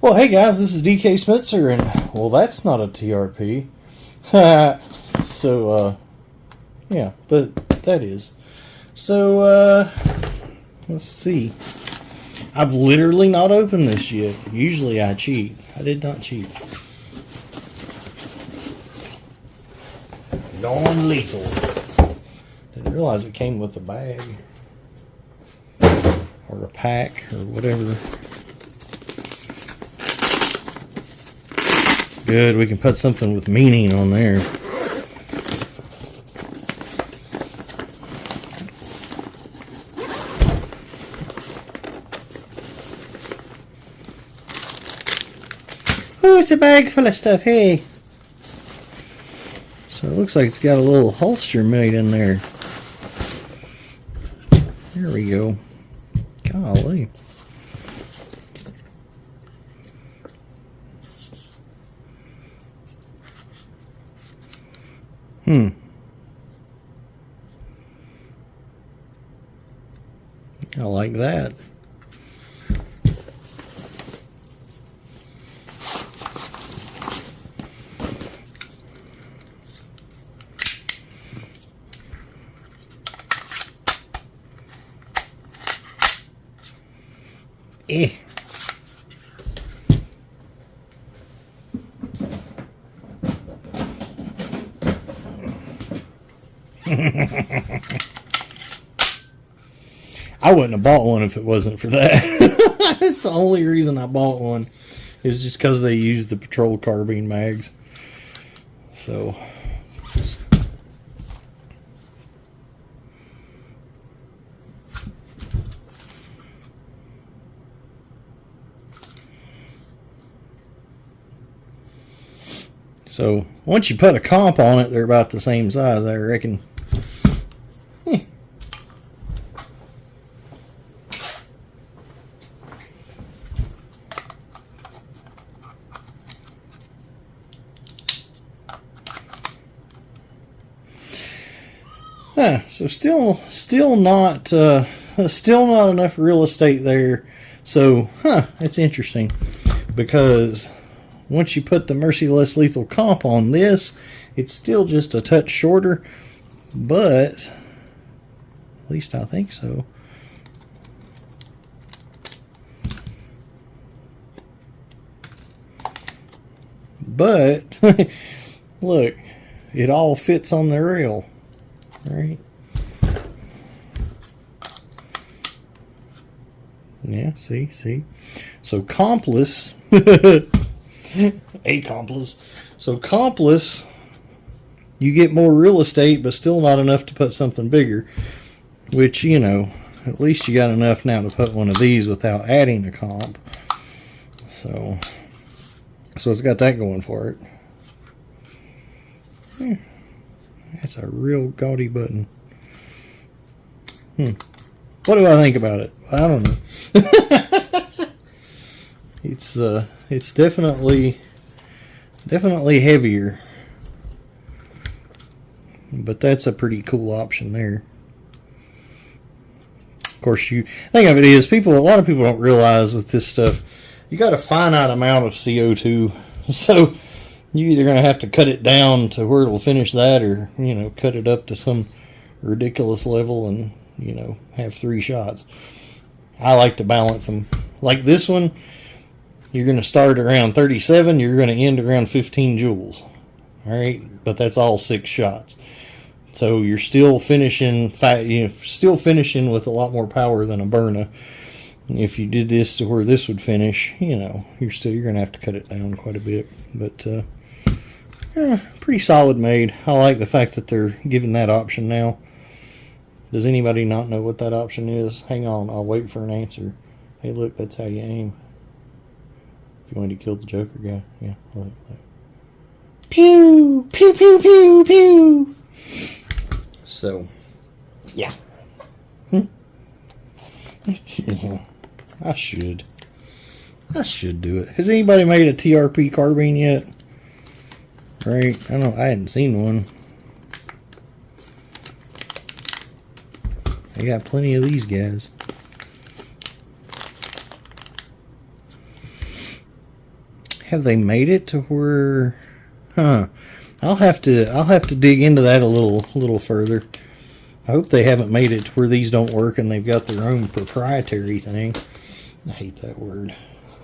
Well, hey guys, this is DK Smitzer, and well, that's not a TRP. So, yeah, but that is. So, let's see. I've literally not opened this yet. Usually I cheat. I did not cheat. Non-lethal. Didn't realize it came with a bag. Or a pack, or whatever. Good, we can put something with meaning on there. Oh, it's a bag full of stuff, hey! So it looks like it's got a little holster made in there. There we go. Golly. I like that. Eh. I wouldn't have bought one if it wasn't for that. That's the only reason I bought one, is just because they use the Patrol Carbine mags. So, once you put a comp on it, they're about the same size, I reckon. So still not enough real estate there. So, that's interesting, because once you put the Merciless Lethal comp on this, it's still just a touch shorter, but at least I think so. But look, it all fits on the rail. Right. Yeah, see. So compless, a compless. So compless, you get more real estate, but still not enough to put something bigger. Which, you know, at least you got enough now to put one of these without adding a comp. So it's got that going for it. Yeah. That's a real gaudy button. What do I think about it? I don't know. It's definitely heavier, but that's a pretty cool option there. Of course, you think of it is a lot of people don't realize with this stuff, you got a finite amount of CO2, so you're either going to have to cut it down to where it'll finish that, or, you know, cut it up to some ridiculous level and, you know, have 3 shots. I like to balance them. Like this one, you're going to start around 37, you're going to end around 15 joules. Alright? But that's all 6 shots. So you're still finishing with a lot more power than a Byrna. If you did this to where this would finish, you know, you're going to have to cut it down quite a bit. But, pretty solid made. I like the fact that they're giving that option now. Does anybody not know what that option is? Hang on, I'll wait for an answer. Hey, look, that's how you aim. If you want to kill the Joker guy. Yeah, look. Pew! Pew, pew, pew, pew! So, yeah. Yeah, I should do it. Has anybody made a TRP carbine yet? Right? I hadn't seen one. I got plenty of these guys. have they made it to where? Huh. I'll have to dig into that a little further. I hope they haven't made it to where these don't work and they've got their own proprietary thing. I hate that word.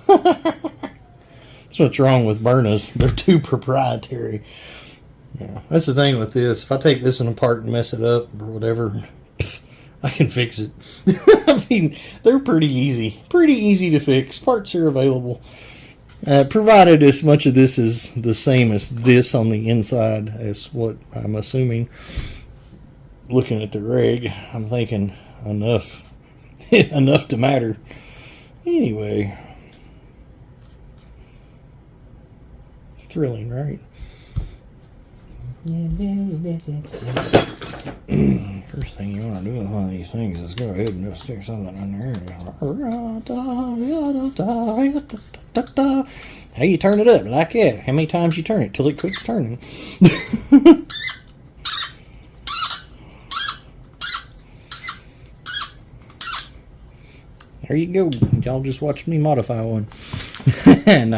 That's what's wrong with Byrnas. They're too proprietary. Yeah, that's the thing with this. If I take this one apart and mess it up or whatever, I can fix it. I mean, they're pretty easy. Pretty easy to fix. Parts are available. Provided as much of this is the same as this on the inside as what I'm assuming. Looking at the reg, I'm thinking enough. Enough to matter. Anyway. Thrilling, right? First thing you want to do with one of these things is go ahead and just stick something on there. How you turn it up? Like that. How many times you turn it till it quits turning? There you go. Y'all just watched me modify one. And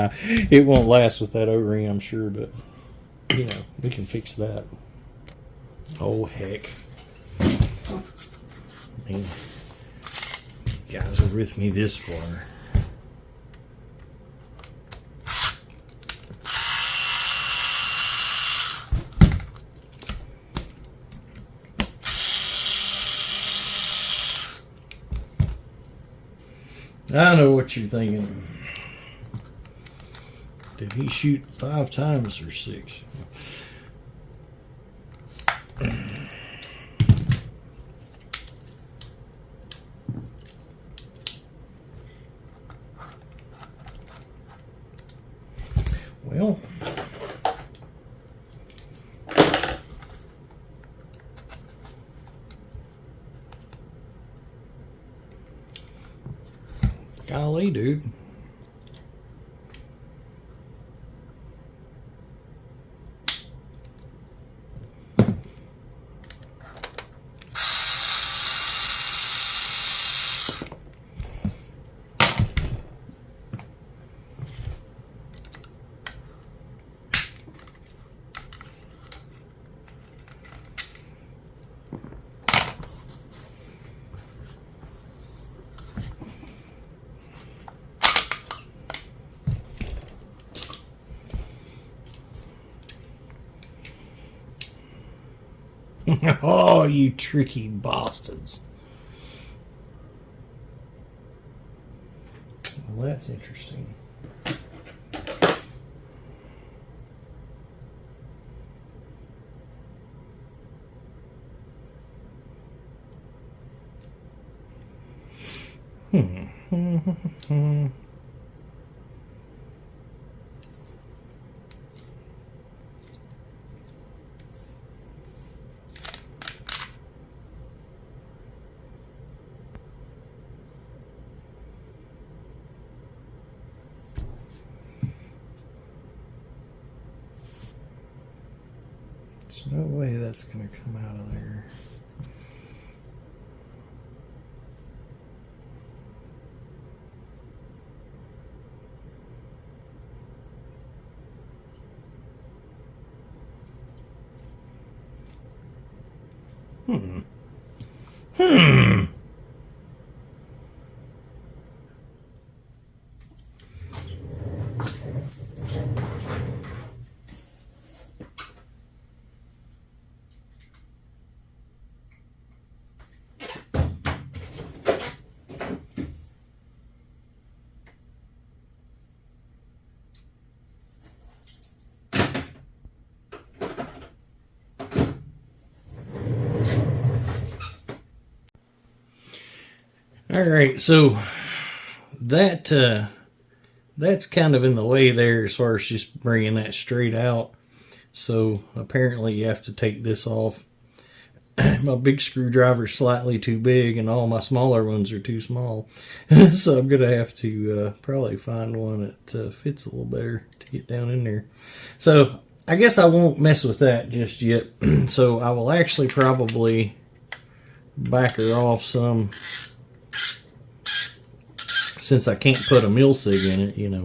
it won't last with that O-ring, I'm sure, but you know, we can fix that. Oh, heck. I mean, you guys are with me this far. I know what you're thinking. Did he shoot 5 times or 6? Well, golly, dude. Oh, you tricky bastards. Well, that's interesting. There's no way that's going to come out of there. All right, so that's kind of in the way there as far as just bringing that straight out. So apparently you have to take this off. My big screwdriver's slightly too big and all my smaller ones are too small. So I'm going to have to probably find one that fits a little better to get down in there. So I guess I won't mess with that just yet. So I will actually probably back her off some, since I can't put a mill sig in it, you know.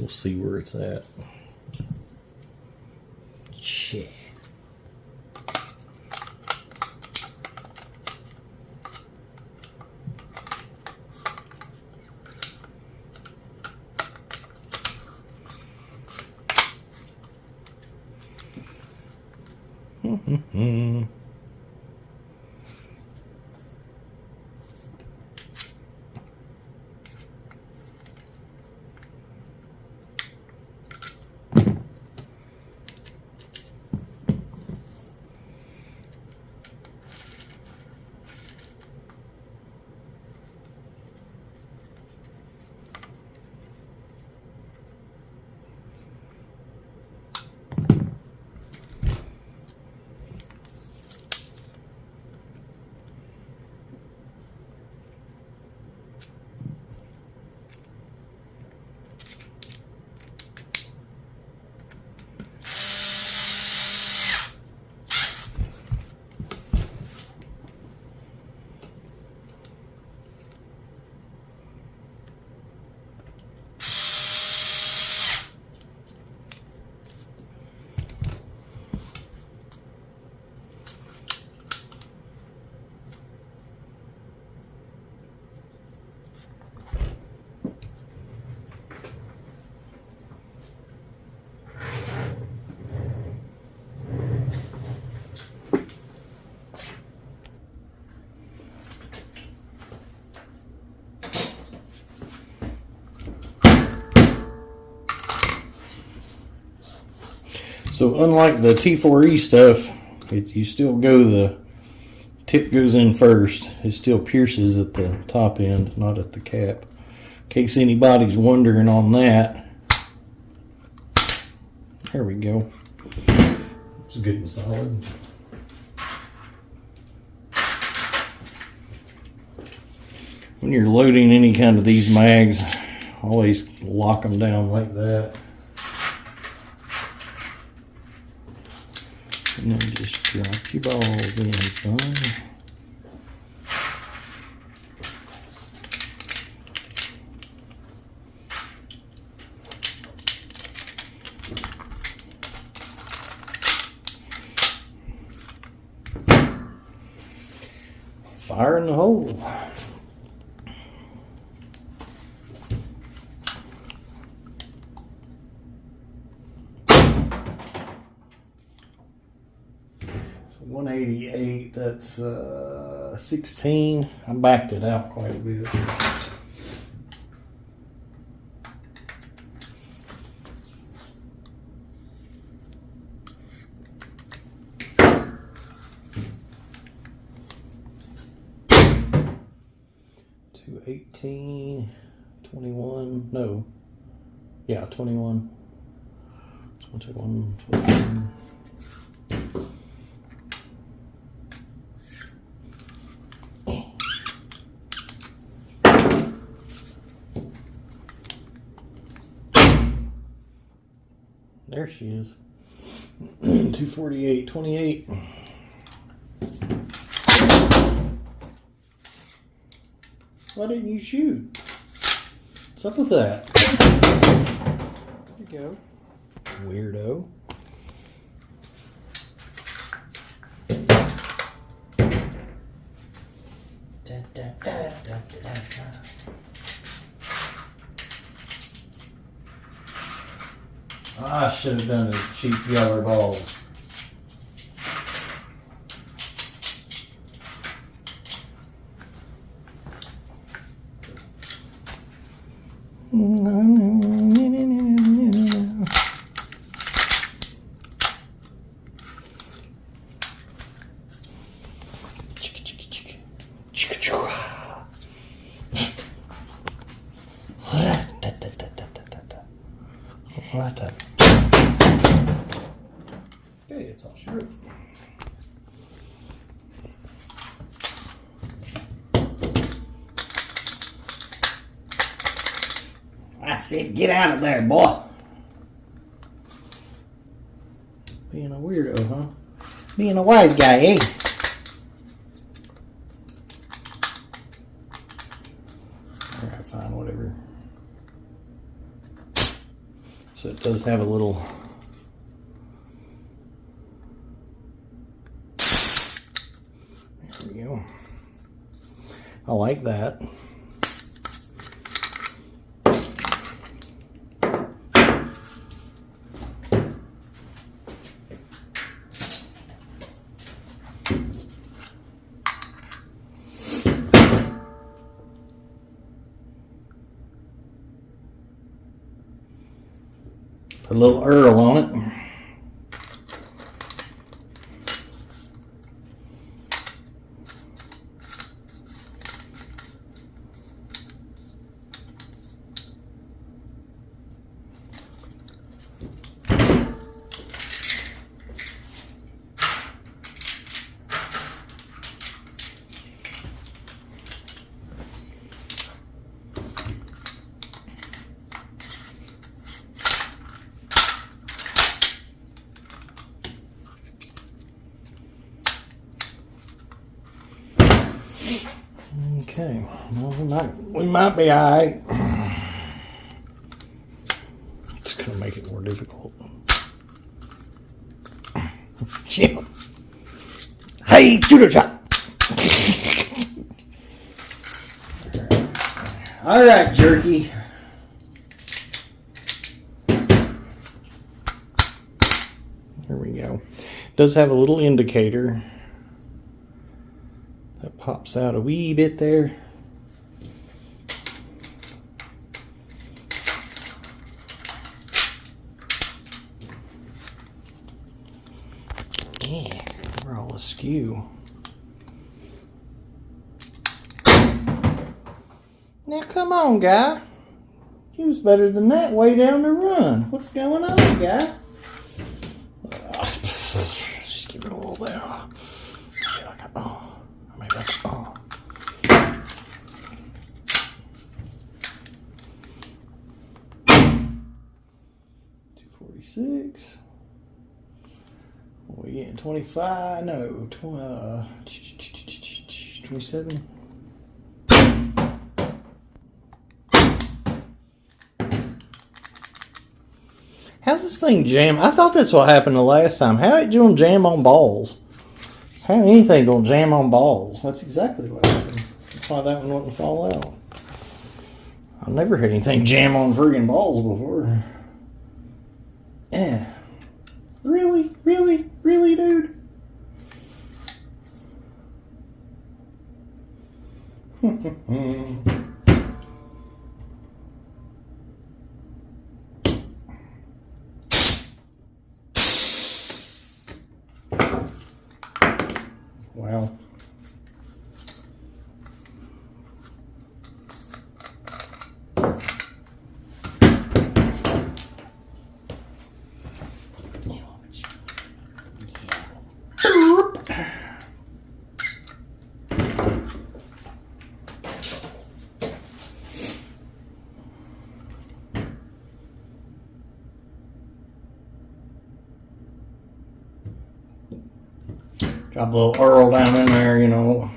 We'll see where it's at. Shit. So unlike the T4E stuff, you still go, the tip goes in first. It still pierces at the top end, not at the cap. In case anybody's wondering on that. There we go. It's good and solid. When you're loading any kind of these mags, always lock them down like that. And then just drop your balls in, son. Fire in the hole. So 188, that's 16. I backed it out quite a bit. To 18, 21, no, yeah, 21, 21, 21. There she is. 248, 28. Why didn't you shoot? What's up with that? There you go. Weirdo. I should have done the cheap yellow balls. Okay, it's all sure. I said, get out of there, boy. Being a weirdo, huh? Being a wise guy, eh? Alright, fine, whatever. So it does have a little. There we go. I like that. Put a little Earl on it. Okay, well, we might be all right. It's going to make it more difficult. Jim. Hey, judo chop. All right, jerky. There we go. It does have a little indicator. That pops out a wee bit there. Yeah, we're all askew. Now come on, guy. You was better than that way down the run. What's going on, guy? Just give it a little bit. Maybe that's all. 246. What are we getting? 25? No, 27. How's this thing jam? I thought that's what happened the last time. How it gonna jam on balls? How anything gonna jam on balls? That's exactly what happened. That's why that one wouldn't fall out. I've never had anything jam on friggin' balls before. Yeah. Really? Really? Really, dude? Wow. Drop a little Earl down in there, you know.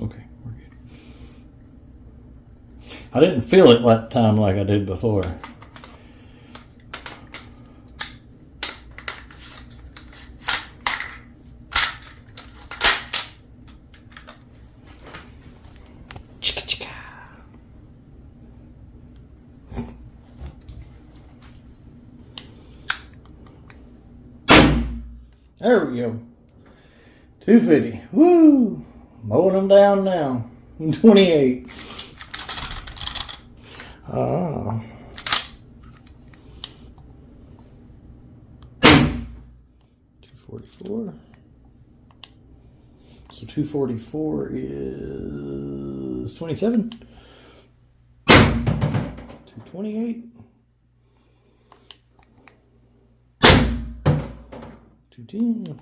Okay, we're good. I didn't feel it that time like I did before. Chicka chicka. There we go. 250. Woo! Mowing them down now. 28. 244. So 244 is 27. 228. 210.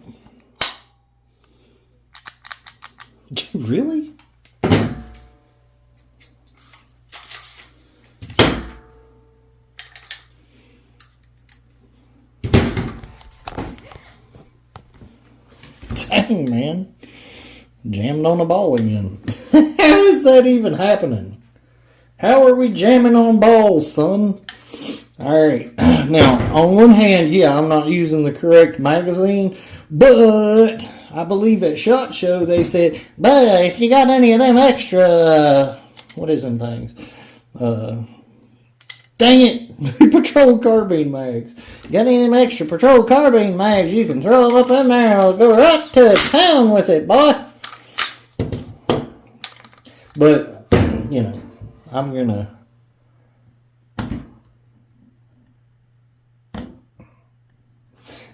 Really? Dang, man. Jammed on the ball again. How is that even happening? How are we jamming on balls, son? Alright. Now, on one hand, yeah, I'm not using the correct magazine, but I believe at SHOT Show they said, but if you got any of them extra, what is them things? Dang it! Patrol Carbine mags. Got any of them extra Patrol Carbine mags, you can throw them up in there. I'll go right to town with it, boy. But, you know, I'm gonna...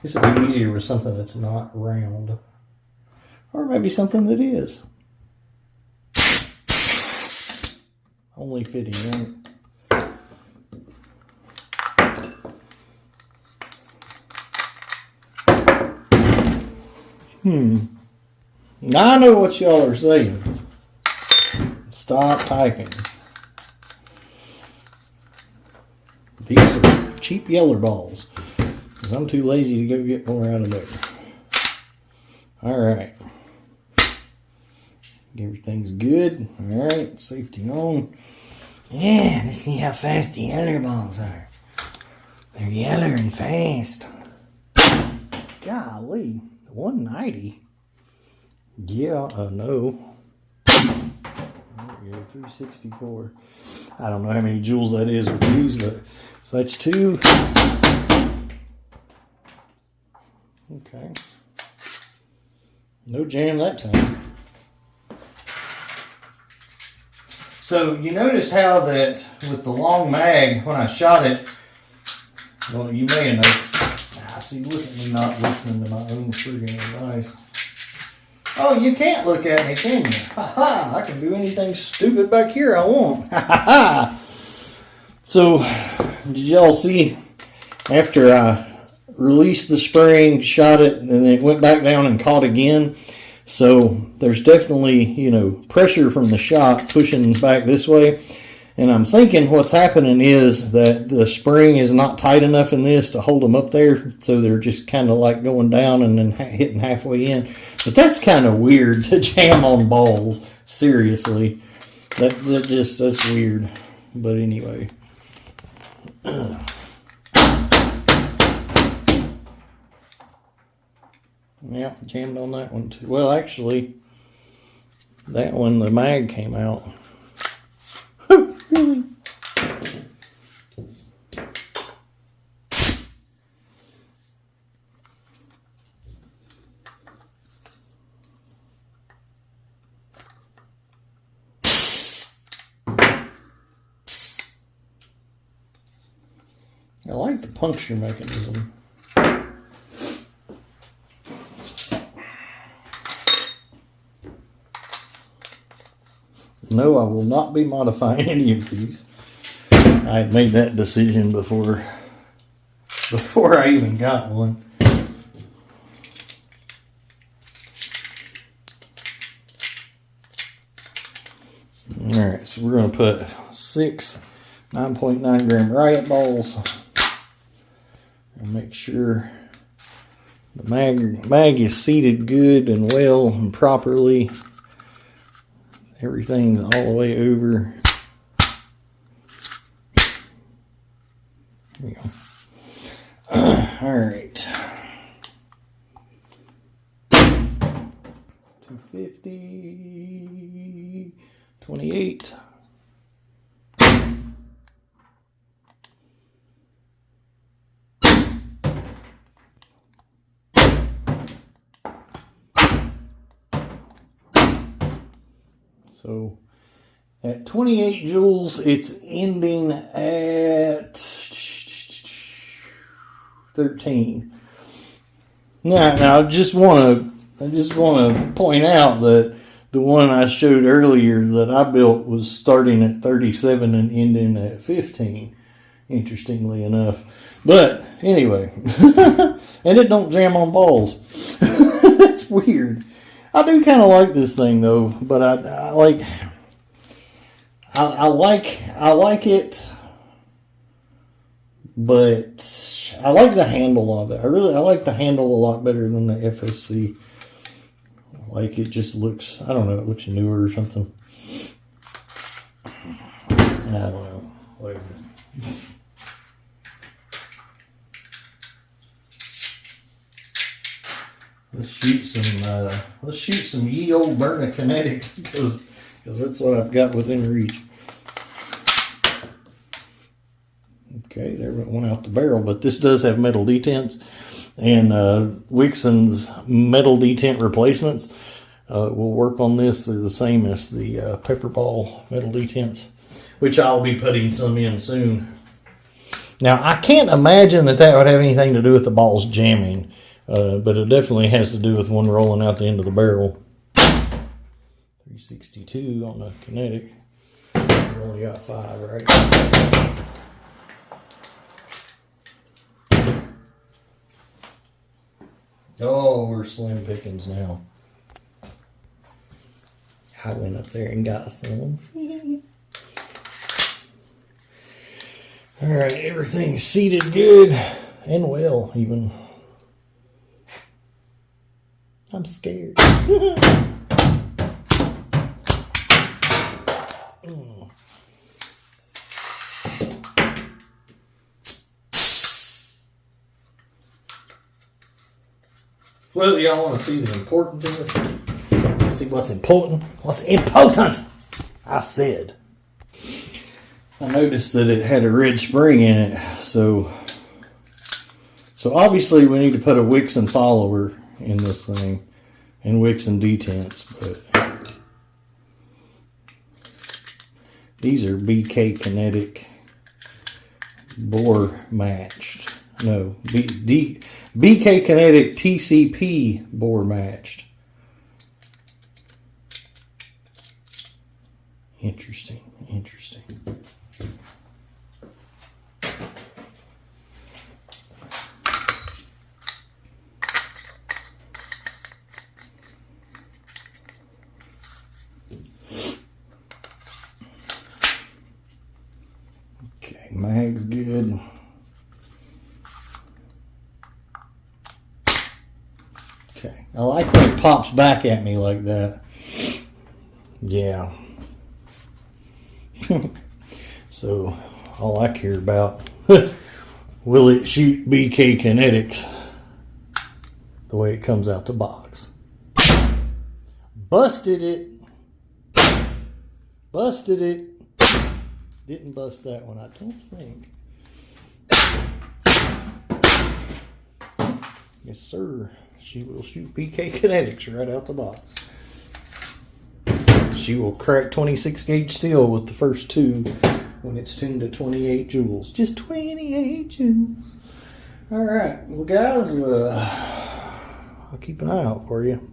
This would be easier with something that's not round. Or maybe something that is. Only fitting, right? Now I know what y'all are saying. Stop typing. These are cheap yeller balls. Because I'm too lazy to go get more out of there. Alright. Everything's good. Alright, safety on. Yeah, let's see how fast the yeller balls are. They're yeller and fast. Golly. 190? Yeah, no. There we go, 364. I don't know how many joules that is with these, but so that's 2. Okay. No jam that time. So you notice how that with the long mag, when I shot it, well, you may have noticed. See, look at me not listening to my own friggin' advice. Oh, you can't look at me, can you? Ha ha! I can do anything stupid back here I want. Ha ha ha! So, did y'all see after I released the spring, shot it, and then it went back down and caught again? So, there's definitely, you know, pressure from the shot pushing back this way. And I'm thinking what's happening is that the spring is not tight enough in this to hold them up there. So they're just kind of like going down and then hitting halfway in. But that's kind of weird to jam on balls. Seriously. That's weird. But anyway. Yeah, jammed on that one too. Well, actually, that one, the mag came out. Really? I like the puncture mechanism. No, I will not be modifying any of these. I had made that decision before I even got one. Alright, so we're going to put 6 9.9 gram riot balls. And make sure the mag is seated good and well and properly. Everything's all the way over. There we go. Alright. 250. 28. So at 28 joules, it's ending at 13. Now I just want to point out that the one I showed earlier that I built was starting at 37 and ending at 15. Interestingly enough, but anyway, and it don't jam on balls. That's weird. I do kind of like this thing though, but I like it, but I like the handle of it. I like the handle a lot better than the FSC. Like, it just looks, I don't know, it looks newer or something. I don't know, whatever. Let's shoot some ye old Berna Kinetics, because that's what I've got within reach. Okay, there went one out the barrel, but this does have metal detents, and Wixon's metal detent replacements will work on this. They're the same as the PepperBall metal detents, which I'll be putting some in soon. Now, I can't imagine that would have anything to do with the balls jamming. But it definitely has to do with one rolling out the end of the barrel. 362 on the kinetic. We only got 5, right? Oh, we're slim pickings now. I went up there and got some. Alright, everything's seated good and well, even. I'm scared. Well, y'all want to see the important thing? See what's important? What's important? I said. I noticed that it had a red spring in it, so obviously we need to put a Wixon follower in this thing, and Wixon detents, but these are BK Kinetic bore matched. No, BK Kinetic TCP bore matched. Interesting. Mag's good. Okay, I like when it pops back at me like that. Yeah. So, all I care about, will it shoot BK Kinetics the way it comes out the box? Busted it. Didn't bust that one, I don't think. Yes, sir. She will shoot BK Kinetics right out the box. She will crack 26 gauge steel with the first two when it's tuned to 28 joules. Just 28 joules. Alright, well guys, I'll keep an eye out for you.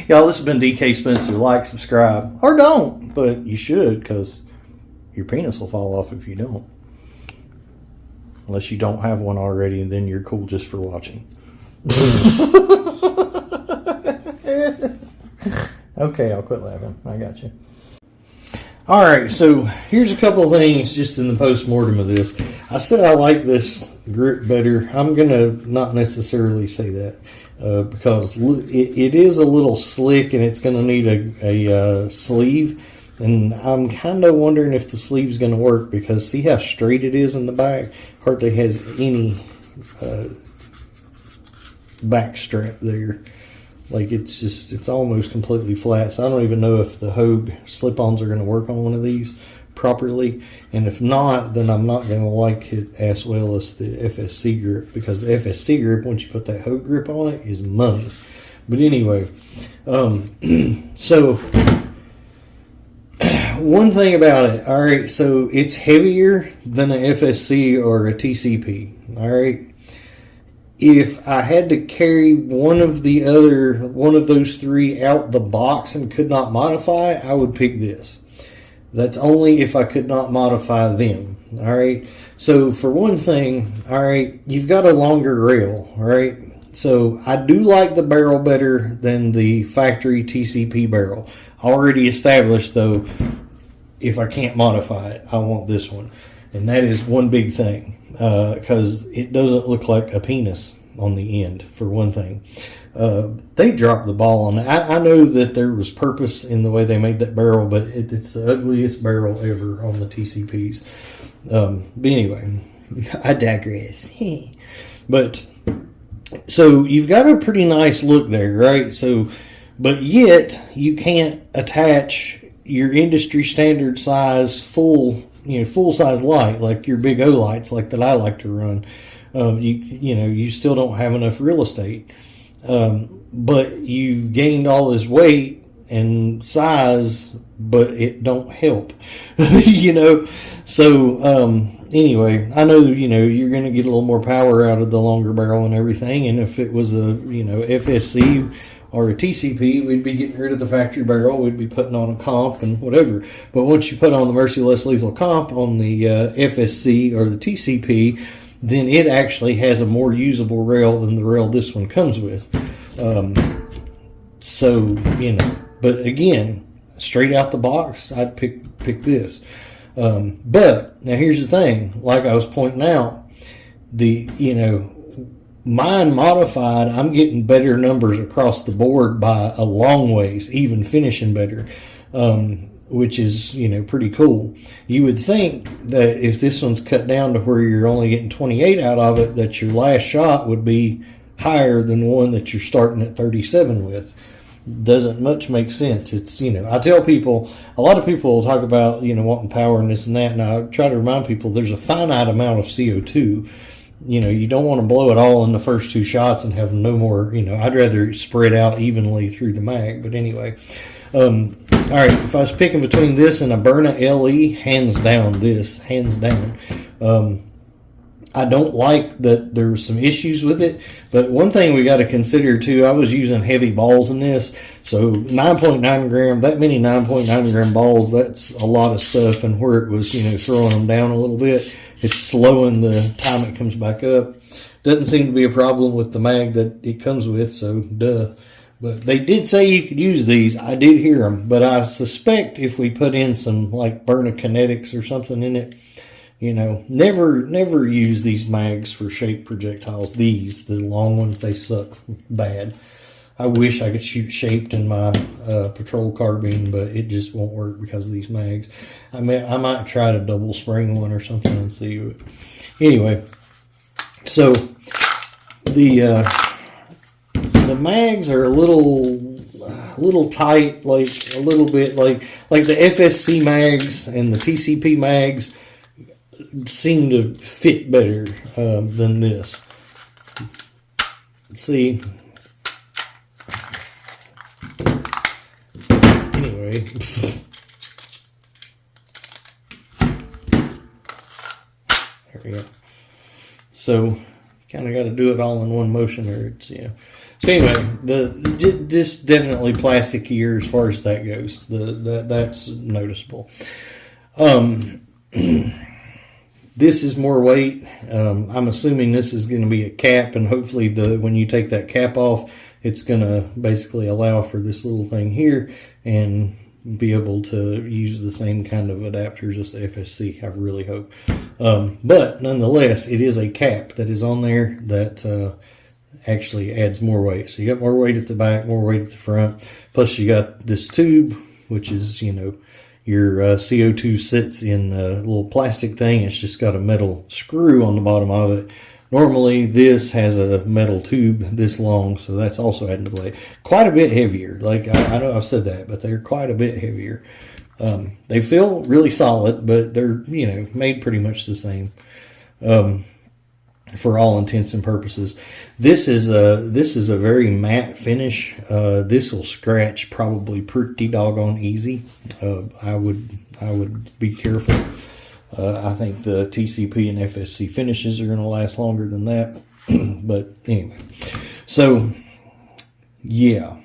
Y'all, this has been DK Spencer. Like, subscribe, or don't, but you should, because your penis will fall off if you don't. Unless you don't have one already, and then you're cool just for watching. Okay, I'll quit laughing. I got you. Alright, so here's a couple of things just in the post-mortem of this. I said I like this grip better. I'm going to not necessarily say that. Because it is a little slick and it's going to need a sleeve, and I'm kind of wondering if the sleeve's going to work, because see how straight it is in the back? Hardly has any back strap there. Like, it's almost completely flat, so I don't even know if the Hogue slip-ons are going to work on one of these properly, and if not, then I'm not going to like it as well as the FSC grip, because the FSC grip, once you put that Hogue grip on it, is money. But anyway, so one thing about it, alright, so it's heavier than a FSC or a TCP, alright. If I had to carry one of those three out the box and could not modify, I would pick this. That's only if I could not modify them. All right. So for one thing, all right, you've got a longer rail. All right. So I do like the barrel better than the factory TCP barrel. Already established though, if I can't modify it, I want this one. And that is one big thing, because it doesn't look like a penis on the end, for one thing. They dropped the ball on that. I know that there was purpose in the way they made that barrel, but it's the ugliest barrel ever on the TCPs. But anyway, I digress. But so you've got a pretty nice look there, right? So, but yet you can't attach your industry standard size full size light, like your big O lights, like that I like to run. You still don't have enough real estate. But you've gained all this weight and size, but it don't help. So anyway, I know you're going to get a little more power out of the longer barrel and everything. And if it was a FSC or a TCP, we'd be getting rid of the factory barrel. We'd be putting on a comp and whatever. But once you put on the Merciless Lethal comp on the FSC or the TCP, then it actually has a more usable rail than the rail this one comes with. But again, straight out the box, I'd pick this. But now here's the thing, like I was pointing out, mine modified, I'm getting better numbers across the board by a long ways, even finishing better. Which is, pretty cool. You would think that if this one's cut down to where you're only getting 28 out of it, that your last shot would be higher than one that you're starting at 37 with. Doesn't much make sense. It's, I tell people, a lot of people will talk about, wanting power and this and that, and I try to remind people there's a finite amount of CO2. You don't want to blow it all in the first two shots and have no more, I'd rather it spread out evenly through the mag. But anyway, all right, if I was picking between this and a Byrna LE, hands down this, hands down. I don't like that there were some issues with it, but one thing we got to consider too, I was using heavy balls in this, so 9.9 gram, that many 9.9 gram balls, that's a lot of stuff, and where it was, throwing them down a little bit, it's slowing the time it comes back up. Doesn't seem to be a problem with the mag that it comes with, so duh. But they did say you could use these. I did hear them, but I suspect if we put in some like Byrna Kinetics or something in it, never use these mags for shaped projectiles. The long ones, they suck bad. I wish I could shoot shaped in my Patrol Carbine, but it just won't work because of these mags. I might try to double spring one or something and see. Anyway, so the mags are a little tight, like a little bit like the FSC mags and the TCP mags seem to fit better than this. See, anyway, there we go. So kind of got to do it all in one motion, or it's So anyway, just definitely plasticier as far as that goes. That's noticeable. This is more weight. I'm assuming this is going to be a cap, and hopefully when you take that cap off, it's going to basically allow for this little thing here and be able to use the same kind of adapters as the FSC, I really hope. But nonetheless, it is a cap that is on there that actually adds more weight. So you got more weight at the back, more weight at the front. Plus you got this tube, which is, your CO2 sits in a little plastic thing. It's just got a metal screw on the bottom of it. Normally this has a metal tube this long, so that's also adding to the weight. Quite a bit heavier. Like I know I've said that, but they're quite a bit heavier. They feel really solid, but they're made pretty much the same for all intents and purposes. This is a very matte finish. This will scratch probably pretty doggone easy. I would be careful. I think the TCP and FSC finishes are going to last longer than that. But anyway, so yeah.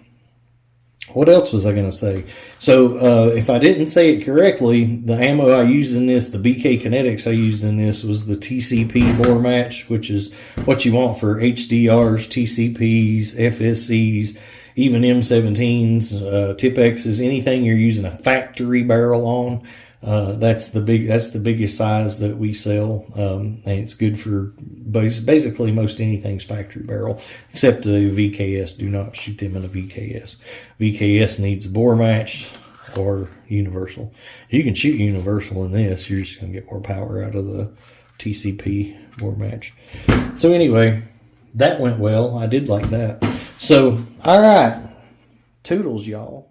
What else was I going to say? So if I didn't say it correctly, the ammo I used in this, the BK Kinetics I used in this, was the TCP bore match, which is what you want for HDRs, TCPs, FSCs, even M17s, Tip-X's, anything you're using a factory barrel on. That's the biggest size that we sell, and it's good for basically most anything's factory barrel, except the VKS. Do not shoot them in a VKS. VKS needs bore matched or universal. You can shoot universal in this. You're just gonna get more power out of the TCP bore match. So anyway, that went well. I did like that. So all right, toodles, y'all.